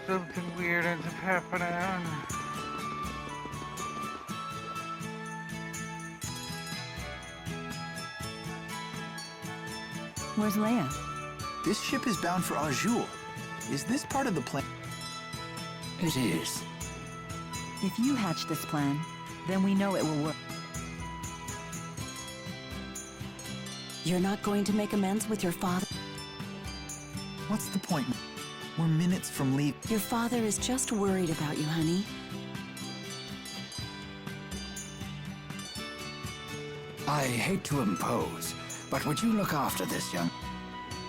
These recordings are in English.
Something weird ends up happening. Where's Leia? This ship is bound for Azul. Is this part of the plan? It is. If you hatch this plan, then we know it will work. You're not going to make amends with your father? What's the point? We're minutes from leave. Your father is just worried about you, honey. I hate to impose, but would you look after this young...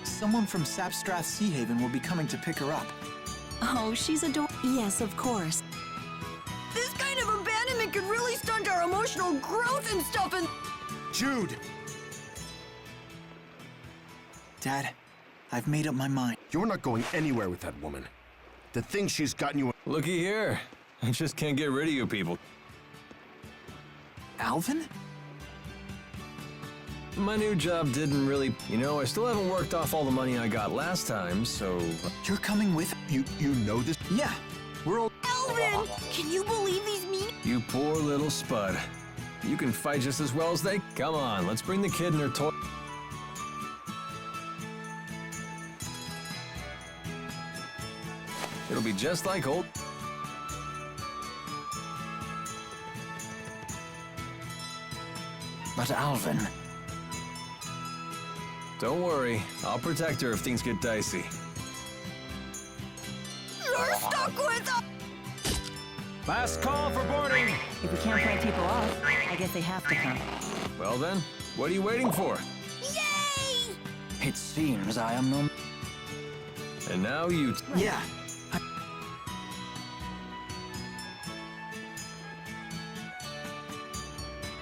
Someone from Sapstrath Sea Haven will be coming to pick her up. Oh, she's adorable. Yes, of course. This kind of abandonment could really stunt our emotional growth and stuff and... Jude! Dad, I've made up my mind. You're not going anywhere with that woman. The thing she's gotten you... Looky here. I just can't get rid of you people. Alvin? My new job didn't really... You know, I still haven't worked off all the money I got last time, so... You're coming with... You know this? Yeah, we're all... Alvin! Can you believe these mean... You poor little spud. You can fight just as well as they... Come on, let's bring the kid and her toy... It'll be just like old... But Alvin... Don't worry, I'll protect her if things get dicey. You're stuck with us! Last call for boarding! If we can't fight people off, I guess they have to come. Well then, what are you waiting for? Yay! It seems I am no... And now you... Yeah.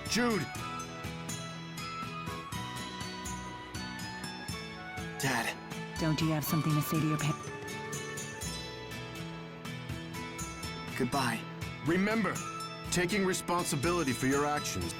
Jude! Dad, Don't you have something to say to your parents? goodbye. Remember, taking responsibility for your actions.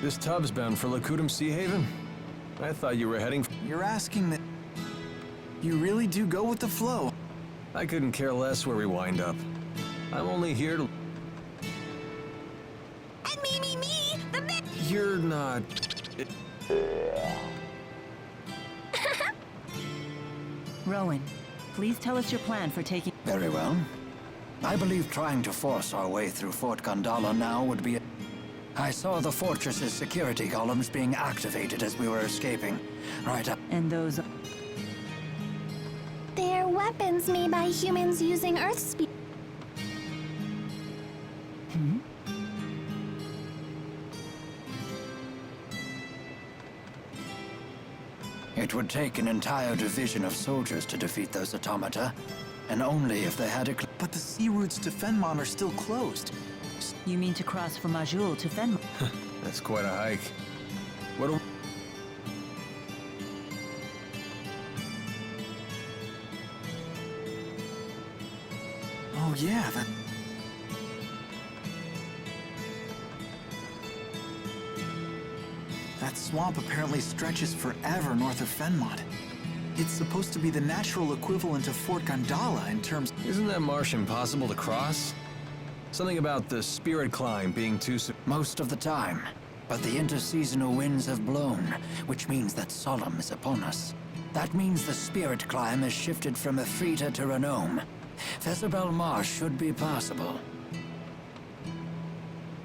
This tub's bound for Lakutum Sea Haven? I thought you were heading... You're asking that... You really do go with the flow. I couldn't care less where we wind up. I'm only here to... And me, the big... You're not... Rowan, please tell us your plan for taking... Very well. I believe trying to force our way through Fort Gandala now would be... I saw the fortress's security columns being activated as we were escaping. Right up... And those... They're weapons made by humans using Earth speed. It would take an entire division of soldiers to defeat those automata, and only if they had a... But the sea routes to Fenmon are still closed. You mean to cross from Azul to Fenmon? That's quite a hike. What do... Oh yeah, that... That swamp apparently stretches forever north of Fenmont. It's supposed to be the natural equivalent of Fort Gandala in terms... Isn't that marsh impossible to cross? Something about the spirit climb being too... Most of the time. But the interseasonal winds have blown, which means that Solemn is upon us. That means the spirit climb has shifted from Efrita to Renome. Fezabel Marsh should be passable.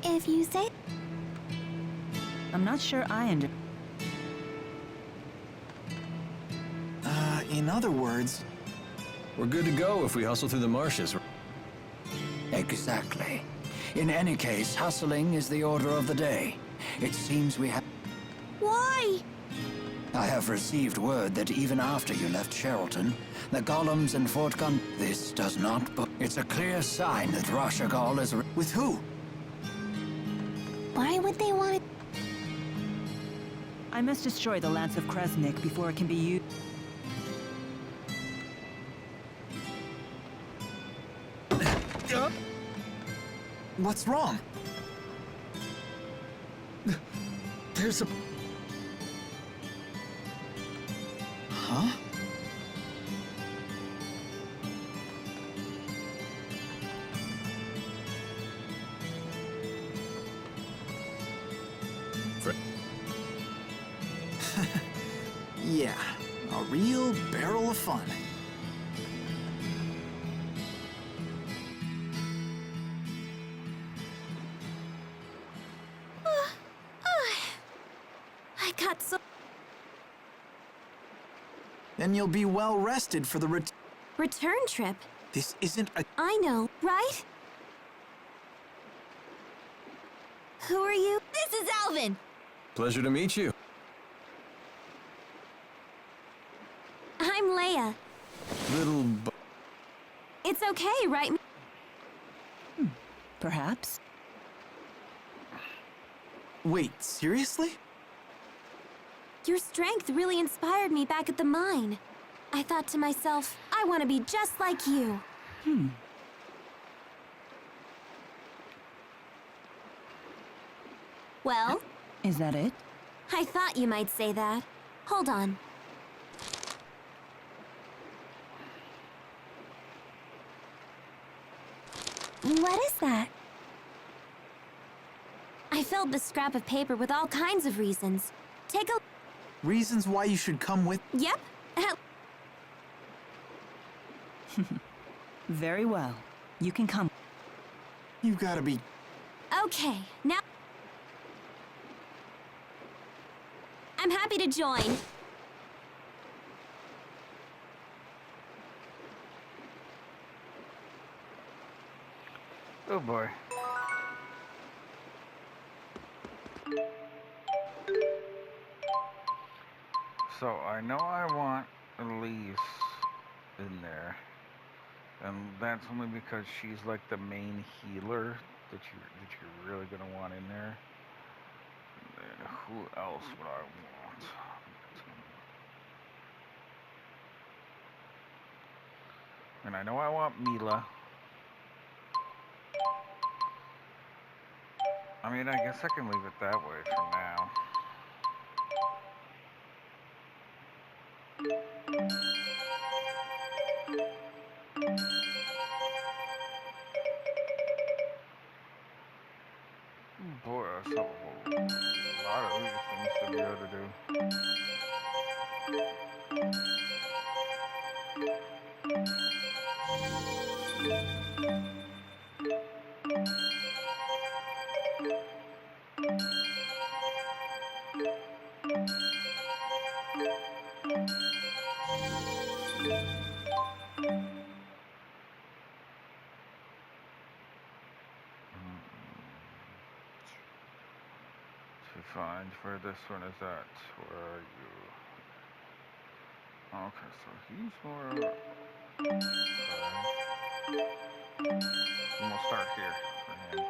If you say... I'm not sure I under... In other words... We're good to go if we hustle through the marshes. Exactly. In any case, hustling is the order of the day. It seems we have... Why? I have received word that even after you left Sherrilton, the golems in Fort Gun... This does not... But it's a clear sign that Rashagal is... With who? Why would they want it? I must destroy the Lance of Kresnik before it can be used. What's wrong? There's a... Huh? Yeah, a real barrel of fun. I got so... Then you'll be well rested for the Return trip? This isn't a... I know, right? Who are you? This is Alvin! Pleasure to meet you. I'm Leia. Little It's okay, right? Perhaps. Wait, seriously? Your strength really inspired me back at the mine. I thought to myself, I want to be just like you. Well, Is that it? I thought you might say that. Hold on. What is that? I filled the scrap of paper with all kinds of reasons. Take a... Reasons why you should come with... Yep. Very well. You can come. You've gotta be... Okay, now... I'm happy to join. Oh boy. So I know I want Elise in there, and that's only because she's like the main healer that you're really gonna want in there. And then who else would I want? And I know I want Mila. I mean, I guess I can leave it that way for now. Boy, that's a lot of other things to be able to do. To find where this one is at. Where are you? Okay, so he's more... Okay. And we'll start here for him.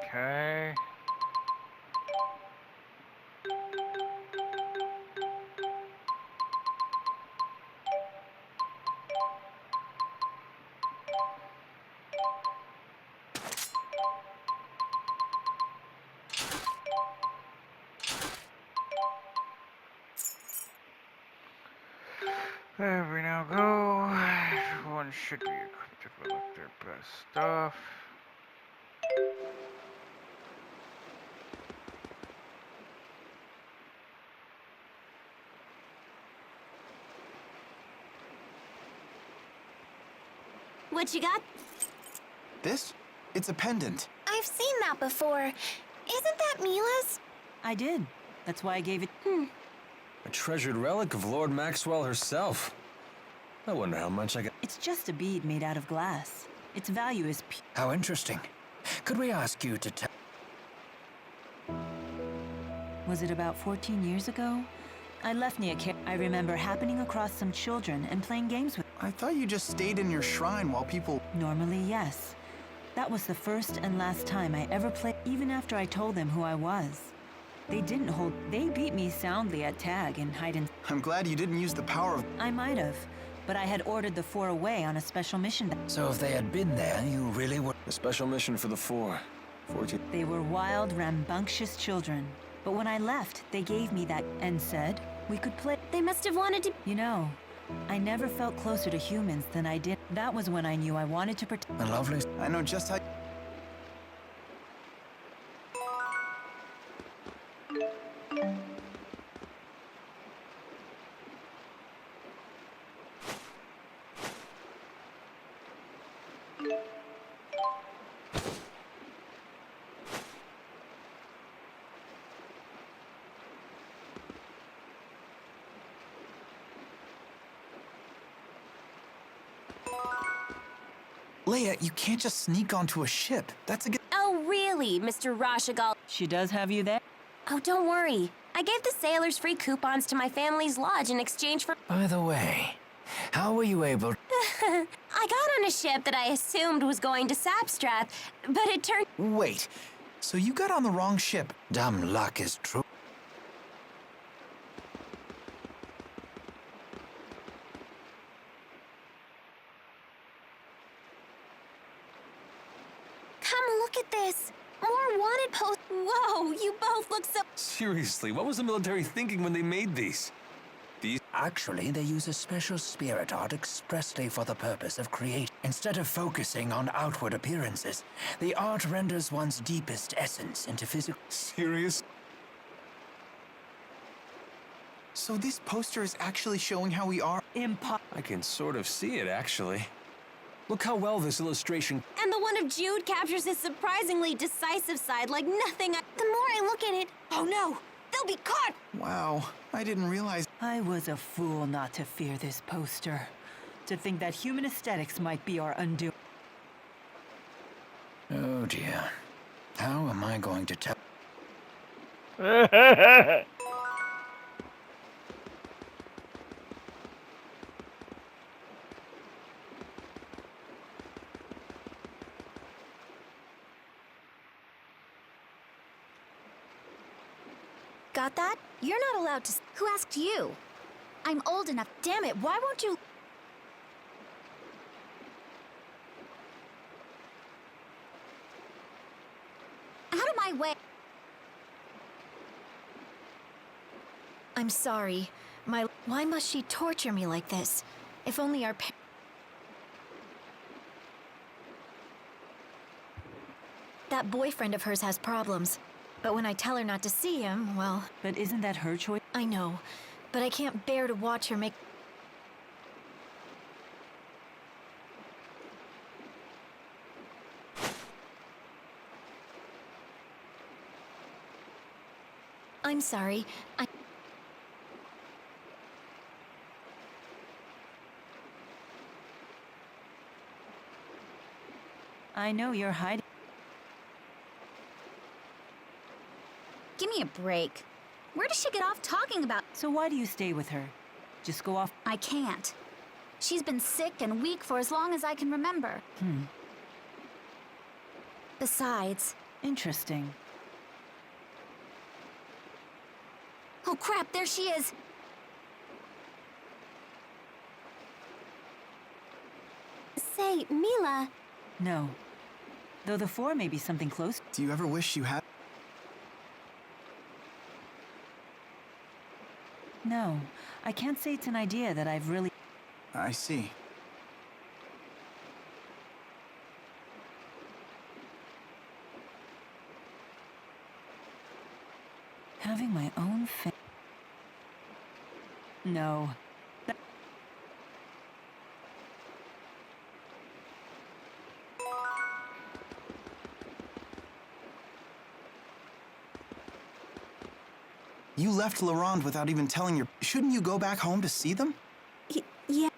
Okay. There we now go. Everyone should be equipped to collect their best stuff. What you got? This? It's a pendant. I've seen that before. Isn't that Mila's? I did. That's why I gave it. A treasured relic of Lord Maxwell herself. I wonder how much I got. It's just a bead made out of glass. Its value is How interesting. Could we ask you to tell? Was it about 14 years ago? I left Nia. I remember happening across some children and playing games with. I thought you just stayed in your shrine while people... Normally, yes. That was the first and last time I ever played, even after I told them who I was. They didn't hold. They beat me soundly at tag and hide and. I'm glad you didn't use the power of... I might have, but I had ordered the four away on a special mission. So if they had been there, you really would... A special mission for the 14. They were wild, rambunctious children. But when I left, they gave me that and said we could play. They must have wanted to. You know, I never felt closer to humans than I did. That was when I knew I wanted to protect. A lovely... I know just how... Leia, you can't just sneak onto a ship. That's against... Oh, really, Mr. Rashagal? She does have you there? Oh, don't worry. I gave the sailors free coupons to my family's lodge in exchange for... By the way, how were you able... I got on a ship that I assumed was going to Sapstrath, but it turned... Wait, so you got on the wrong ship? Dumb luck is true. Come look at this. More wanted posts. Whoa, you both look so... Seriously, what was the military thinking when they made these? Actually, they use a special spirit art expressly for the purpose of creating. Instead of focusing on outward appearances, the art renders one's deepest essence into physical... Serious? So this poster is actually showing how we are? I can sort of see it, actually. Look how well this illustration... And the one of Jude captures his surprisingly decisive side like nothing. The more I look at it... Oh no! They'll be caught! Wow, I didn't realize... I was a fool not to fear this poster. To think that human aesthetics might be our undoing. Oh dear. How am I going to tell... Got that? You're not allowed to... Who asked you? I'm old enough. Damn it, why won't you... Out of my way. I'm sorry. Why must she torture me like this? If only our That boyfriend of hers has problems. But when I tell her not to see him, well... But isn't that her choice? I know. But I can't bear to watch her make... I'm sorry. I know you're hiding. Give me a break. Where does she get off talking about? So why do you stay with her? Just go off. I can't. She's been sick and weak for as long as I can remember. Besides... Interesting. Oh crap, there she is! Say, Mila... No. Though the four may be something close. Do you ever wish you had... No. I can't say it's an idea that I've really... I see. Having my own No. You left La Ronde without even telling your... Shouldn't you go back home to see them? Yeah.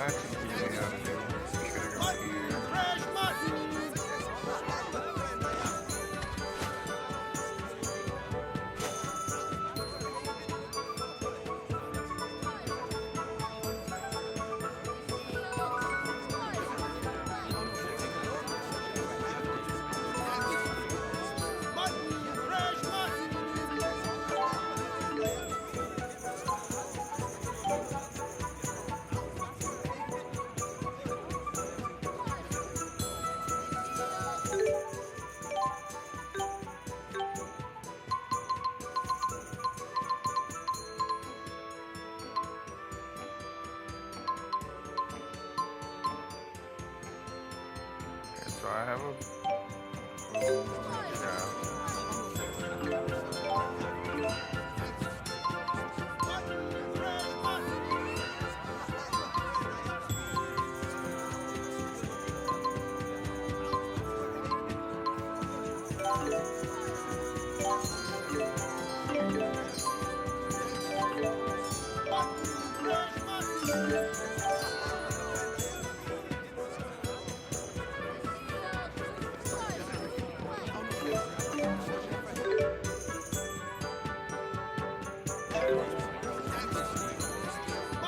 That's easy how to do. Should've gone here. Okay, so I have a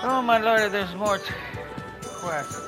Oh my lord, there's more quests.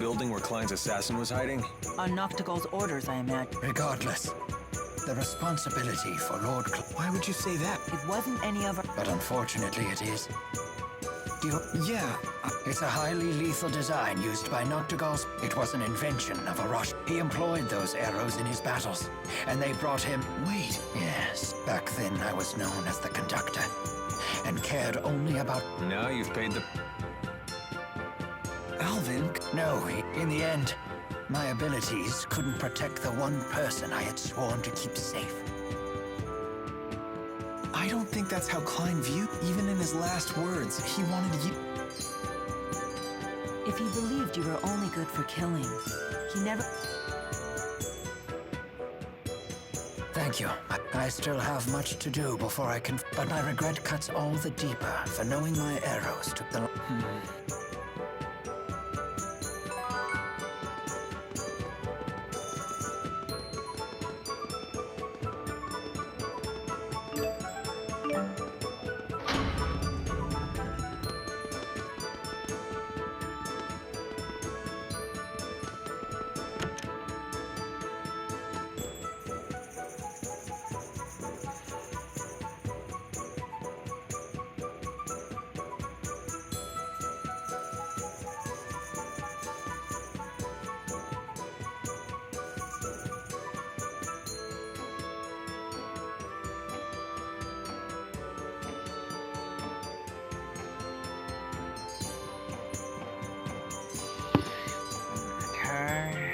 building where Klein's assassin was hiding? On Noctigal's orders, I imagine. Regardless, the responsibility for Lord Why would you say that? It wasn't any of our... But unfortunately it is. Yeah, It's a highly lethal design used by Noctigal's. It was an invention of Arash. He employed those arrows in his battles, and they brought him... wait. Yes, back then I was known as the Conductor, and cared only about... Now you've paid the... Alvin, No, in the end, my abilities couldn't protect the one person I had sworn to keep safe. I don't think that's how Klein viewed. Even in his last words, he wanted you. If he believed you were only good for killing, he never... Thank you. I still have much to do before I can... But my regret cuts all the deeper for knowing my arrows took the... Okay.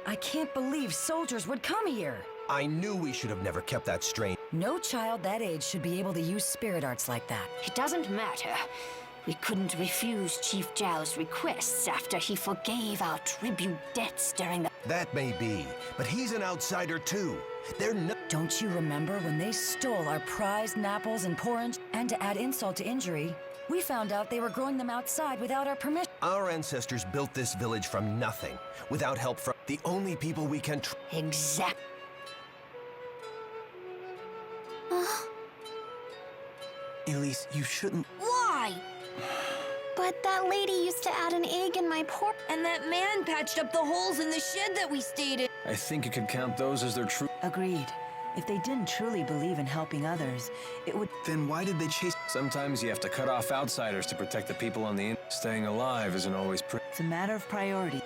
I can't believe soldiers would come here. I knew we should have never kept that strain. No child that age should be able to use spirit arts like that. It doesn't matter. We couldn't refuse Chief Zhao's requests after he forgave our tribute debts during the... That may be, but he's an outsider too. They're no... Don't you remember when they stole our prized Napples and porridge? And to add insult to injury, we found out they were growing them outside without our permission. Our ancestors built this village from nothing, without help from the only people we can Exact. Elise, you shouldn't. Why? But that lady used to add an egg in my pork. And that man patched up the holes in the shed that we stayed in. I think you could count those as their true... Agreed. If they didn't truly believe in helping others, it would... Then why did they chase? Sometimes you have to cut off outsiders to protect the people on the Staying alive isn't always pretty. It's a matter of priority.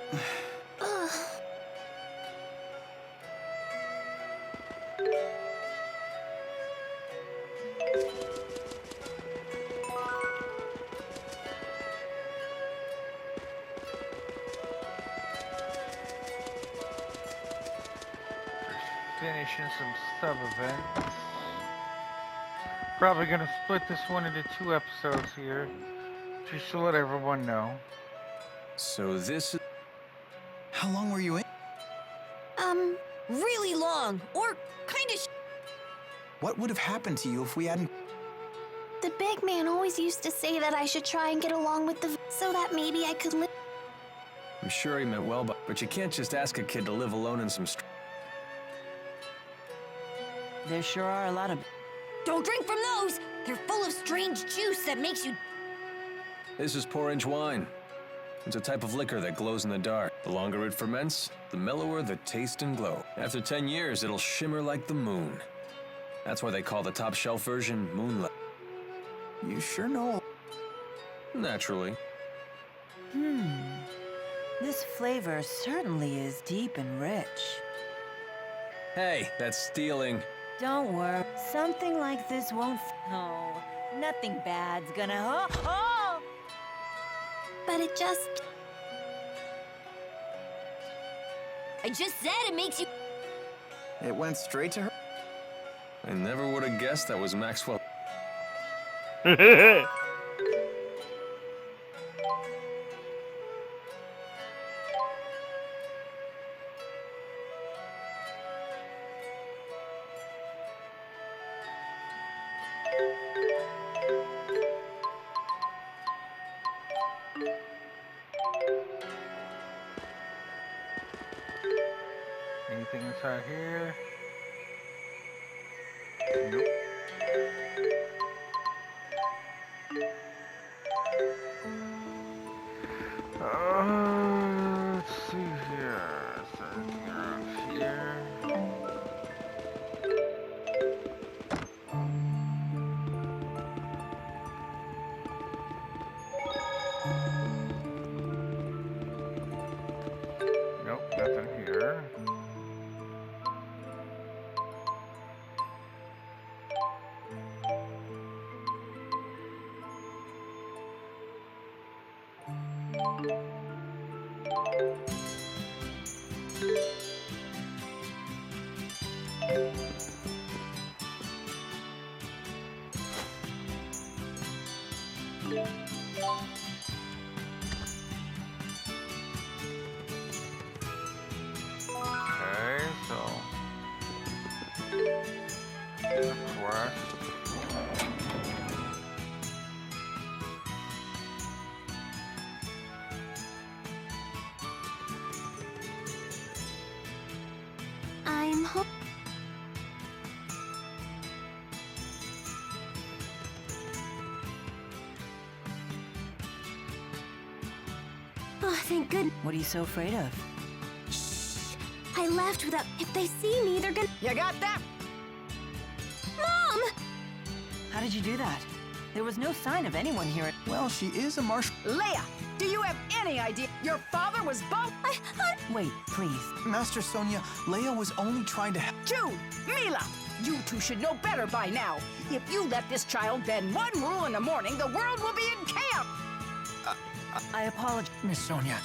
Finishing some sub-events. Probably gonna split this one into 2 episodes here, just to let everyone know. So this is... How long were you in? Really long, or kind of... What would have happened to you if we hadn't? The big man always used to say that I should try and get along with the... so that maybe I could live... I'm sure he meant well, but you can't just ask a kid to live alone in some There sure are a lot of... Don't drink from those! They're full of strange juice that makes you... This is porridge wine. It's a type of liquor that glows in the dark. The longer it ferments, the mellower the taste and glow. After 10 years, it'll shimmer like the moon. That's why they call the top shelf version Moonlight. You sure know. Naturally. This flavor certainly is deep and rich. Hey, that's stealing. Don't worry. Something like this won't. Oh, nothing bad's gonna. Oh! But it just... I just said it makes you... It went straight to her. I never would have guessed that was Maxwell. Anything inside here? Nope. Let's see here. Is there anything around here? Nope, nothing here. Okay, so the quest. I'm hope... Oh, thank goodness. What are you so afraid of? I left without... If they see me, they're gonna... You got that? Mom! How did you do that? There was no sign of anyone here. Well, she is a marshal. Leia, do you have any idea your father was both? Wait, please. Master Sonia, Leia was only trying to help. Jude, Mila, you two should know better by now. If you let this child bend one rule in the morning, the world will be in chaos. I apologize. Miss Sonia,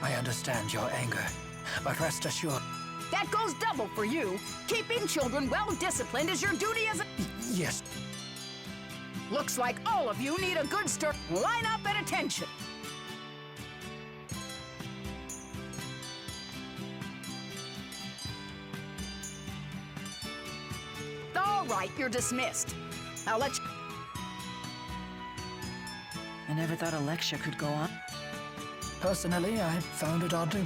I understand your anger, but rest assured. That goes double for you. Keeping children well disciplined is your duty as a... Yes. Looks like all of you need a good start. Line up at attention. All right, you're dismissed. I'll let you... I never thought a lecture could go on. Personally, I found it odd to...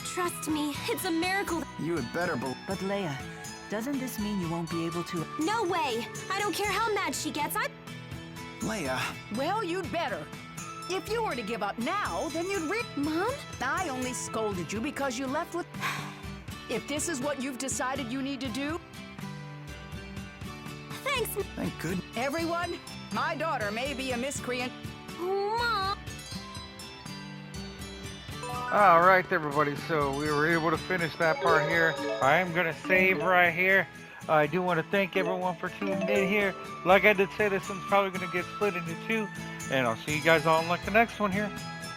Trust me, it's a miracle. You had better believe. But Leia, doesn't this mean you won't be able to... No way! I don't care how mad she gets, Leia. Well, you'd better. If you were to give up now, then you'd Mom? I only scolded you because you left with... If this is what you've decided you need to do... Thanks, Thank goodness. Everyone, my daughter may be a miscreant. Mom! Alright everybody, so we were able to finish that part here. I am going to save right here. I do want to thank everyone for tuning in here. Like I did say, this one's probably going to get split into two. And I'll see you guys all in like the next one here.